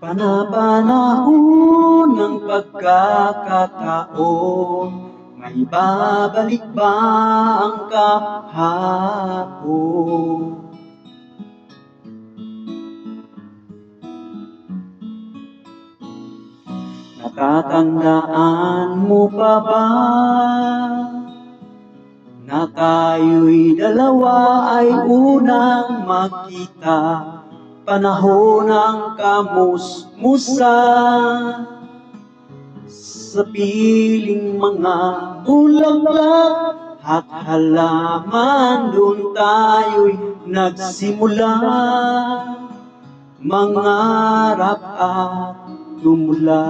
Panapanahon ng pagkakataon, may babalik ba ang kahapon? Natatandaan mo pa ba na tayo'y dalawa ay unang magkita? Panahon ng kamusmusan sa piling mga bulaklak at halaman, doon tayo'y nagsimula mangarap at tumula.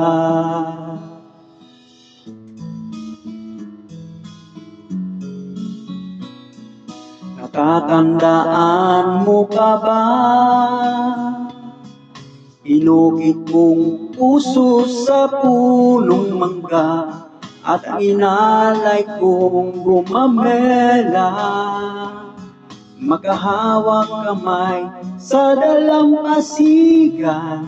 Natatandaan mo pa ba? Inukit kong puso sa punong mangga at ang inalay kong gumamela. Magkahawak kamay sa dalampasigan,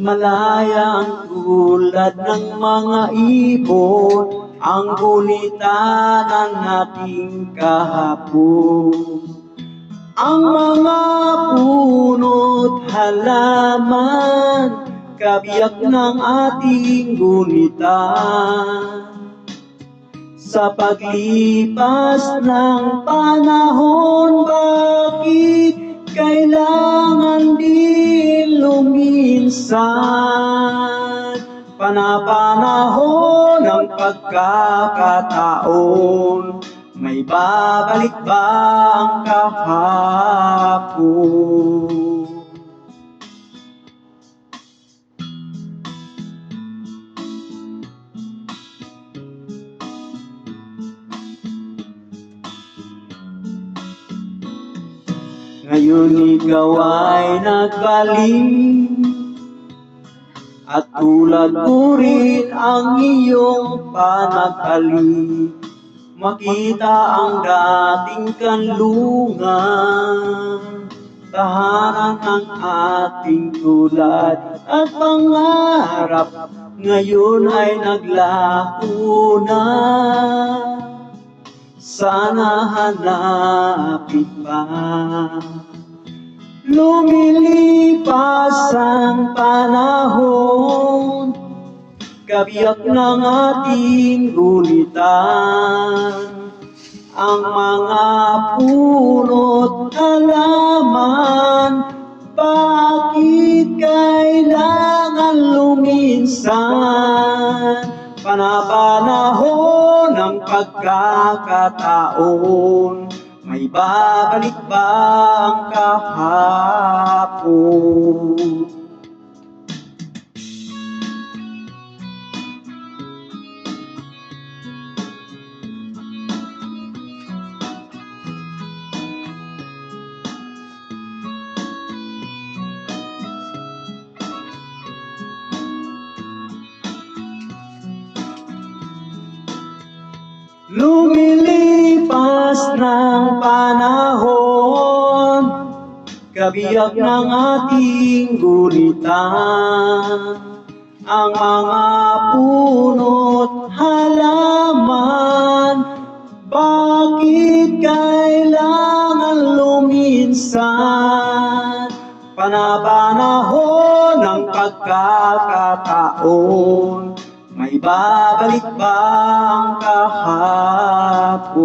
malaya ang tulad ng mga ibon, ang gunita ng ating kahapon. Ang mga puno't halaman, kabiyak ng ating gunita. Sa paglipas ng panahon, bakit kailangan din luminsan? Panapanahon ng pagkakataon, may babalik ba ang kahapon? Ngayon ikaw ay nagbalik, at tulad ko rin ang iyong panag-alik. Makita ang dating kanlungan, tahanan ng ating tulad at pangarap, ngayon ay naglaho na. Sana hanapin pa. Lumilipas ang panahon, kabiyak ng ating gulitan. Ang mga puno't halaman, bakit kailangan luminsan? Panapanahon ng pagkakataon, may babalik ba ang kahapon? Lumilipas ng panahon, kabiyak ng ating gulitan. Ang mga puno't halaman, bakit kailangan luminsan? Panapanahon ng pagkakataon, may babalik ba ang kahapon?